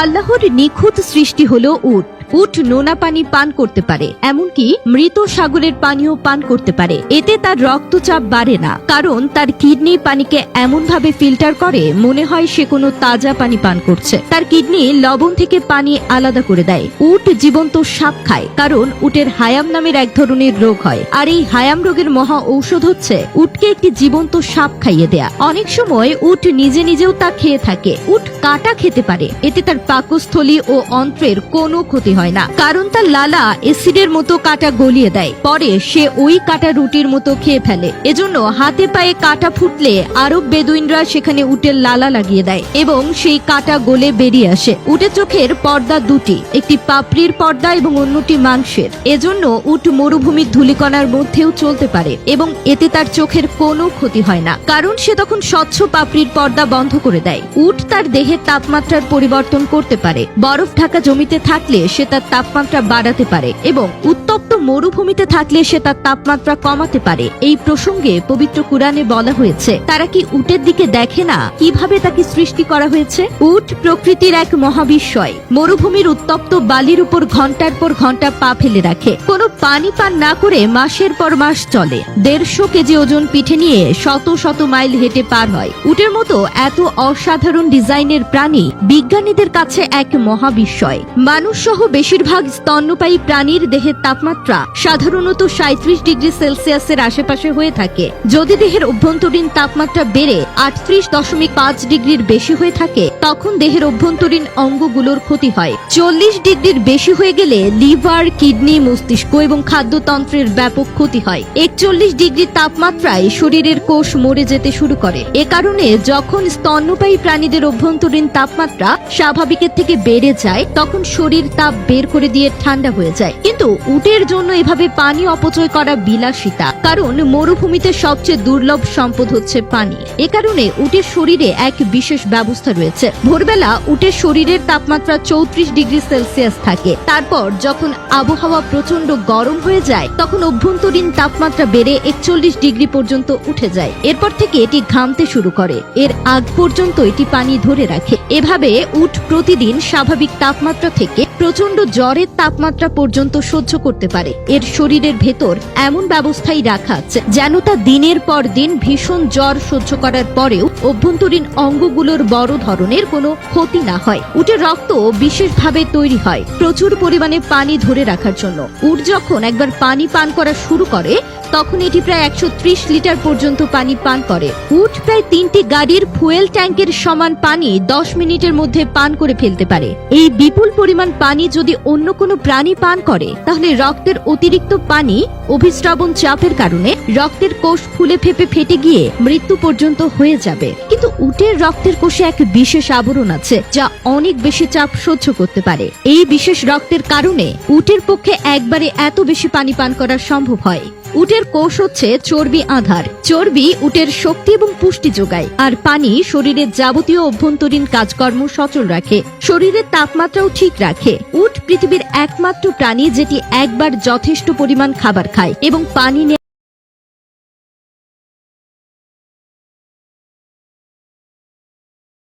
আল্লাহর নিখুঁত সৃষ্টি হলো উট। উট নোনা পানি পান করতে পারে, এমনকি মৃত সাগরের পানিও পান করতে পারে। এতে তার রক্তচাপ বাড়ে না, কারণ তার কিডনি পানিকে এমন ভাবে ফিল্টার করে মনে হয় সে কোনো তাজা পানি পান করছে। তার কিডনি লবণ থেকে পানি আলাদা করে দেয়। উট জীবন্ত সাপ খায়, কারণ উটের হায়াম নামের এক ধরনের রোগ হয়, আর এই হায়াম রোগের মহা ঔষধ হচ্ছে উটকে একটি জীবন্ত সাপ খাইয়ে দেয়া। অনেক সময় উট নিজে নিজেও তা খেয়ে থাকে। উট কাটা খেতে পারে, এতে তার পাকস্থলী ও অন্ত্রের কোনো ক্ষতি হয় না, কারণ তার লালা এসিডের মতো কাটা গলিয়ে দেয়। পরে সে ওই কাটা রুটির মতো খেয়ে ফেলে। এজন্য হাতে পায়ে কাটা ফুটলে আরব বেদুইনরা সেখানে উটের লালা লাগিয়ে দেয় এবং সেই কাটা গলে বেরিয়ে আসে। উটের চোখের পর্দা দুটি, একটি পাপড়ির পর্দা এবং অন্যটি মাংসের। এজন্য উট মরুভূমির ধূলিকণার মধ্যেও চলতে পারে এবং এতে তার চোখের কোনো ক্ষতি হয় না, কারণ সে তখন স্বচ্ছ পাপড়ির পর্দা বন্ধ করে দেয়। উট তার দেহের তাপমাত্রার পরিবর্তন করতে পারে। বরফ ঢাকা জমিতে থাকলে সে তার তাপমাত্রা বাড়াতে পারে এবং উত্তপ্ত মরুভূমিতে থাকলে সে তার তাপমাত্রা কমাতে পারে। এই প্রসঙ্গে পবিত্র কুরআনে বলা হয়েছে, তারা কি উটের দিকে দেখে না কিভাবে তাকে সৃষ্টি করা হয়েছে? উট প্রকৃতির এক মহাবিস্ময়। মরুভূমির উত্তপ্ত বালির উপর ঘন্টার পর ঘন্টা পা ফেলে রাখে। কোনো পানি পান না করে মাসের পর মাস চলে। 150 কেজি ওজন পিঠে নিয়ে শত শত মাইল হেঁটে পার হয়। উটের মতো এত অসাধারণ ডিজাইনের প্রাণী বিজ্ঞানীদের কাছে এক মহাবিস্ময়। মানুষ সহ বেশিরভাগ স্তন্যপায়ী প্রাণীর দেহের তাপমাত্রা সাধারণত 37 ডিগ্রি সেলসিয়াসের আশেপাশে হয়ে থাকে। যদি দেহের অভ্যন্তরীণ তাপমাত্রা বেড়ে 38.5 ডিগ্রির বেশি হয়ে থাকে, তখন দেহের অভ্যন্তরীণ অঙ্গগুলোর ক্ষতি হয়। 40 ডিগ্রির বেশি হয়ে গেলে লিভার, কিডনি, মস্তিষ্ক এবং খাদ্যতন্ত্রের ব্যাপক ক্ষতি হয়। 41 ডিগ্রি তাপমাত্রায় শরীরের কোষ মরে যেতে শুরু করে। এ কারণে যখন স্তন্যপায়ী প্রাণীদের অভ্যন্তরীণ তাপমাত্রা স্বাভাবিকের থেকে বেড়ে যায়, তখন শরীর তাপ বের করে দিয়ে ঠান্ডা হয়ে যায়। কিন্তু উটের জন্য এভাবে পানি অপচয় করা বিলাসিতা, কারণ মরুভূমিতে সবচেয়ে দুর্লভ সম্পদ হচ্ছে পানি। এ কারণে উটের শরীরে এক বিশেষ ব্যবস্থা রয়েছে। ভোরবেলা উটের শরীরের তাপমাত্রা 34 ডিগ্রি সেলসিয়াস থাকে। তারপর যখন আবহাওয়া প্রচন্ড গরম হয়ে যায়, তখন অভ্যন্তরীণ তাপমাত্রা বেড়ে 41 ডিগ্রি পর্যন্ত উঠে যায়। এরপর থেকে এটি ঘামতে শুরু করে। এর আগ পর্যন্ত এটি পানি ধরে রাখে। এভাবে উট প্রতিদিন স্বাভাবিক তাপমাত্রা থেকে প্রচন্ড জ্বরের তাপমাত্রা পর্যন্ত সহ্য করতে পারে। এর শরীরের ভেতর এমন ব্যবস্থাই রাখা আছে যেন তা দিনের পর দিন ভীষণ জ্বর সহ্য করার পরেও অভ্যন্তরীণ অঙ্গগুলোর বড় ধরনের কোনো ক্ষতি না হয়। উটের রক্ত বিশেষভাবে তৈরি হয় প্রচুর পরিমাণে পানি ধরে রাখার জন্য। উট যখন একবার পানি পান করা শুরু করে, তখন এটি প্রায় 130 লিটার পর্যন্ত পানি পান করে। উট প্রায় 3টি গাড়ির ফুয়েল ট্যাঙ্কের সমান পানি 10 মিনিটের মধ্যে পান করে ফেলতে পারে। এই বিপুল পরিমাণ পানি যদি অন্য কোনো প্রাণী পান করে, তাহলে রক্তের অতিরিক্ত পানি অভিস্রাবণ চাপের কারণে রক্তের কোষ ফুলে ফেপে ফেটে গিয়ে মৃত্যু পর্যন্ত হয়ে যাবে। কিন্তু উটের রক্তের কোষে এক বিশেষ আবরণ আছে যা অনেক বেশি চাপ সহ্য করতে পারে। এই বিশেষ রক্তের কারণে উটের পক্ষে একবারে এত বেশি পানি পান করা সম্ভব হয়। উটের কোষ হচ্ছে চর্বি আধার। চর্বি উটের শক্তি এবং পুষ্টি যোগায়, আর পানি শরীরের যাবতীয় অভ্যন্তরীণ কাজকর্ম সচল রাখে, শরীরের তাপমাত্রাও ঠিক রাখে। উট পৃথিবীর একমাত্র প্রাণী যেটি একবার যথেষ্ট পরিমাণ খাবার খায় এবং পানি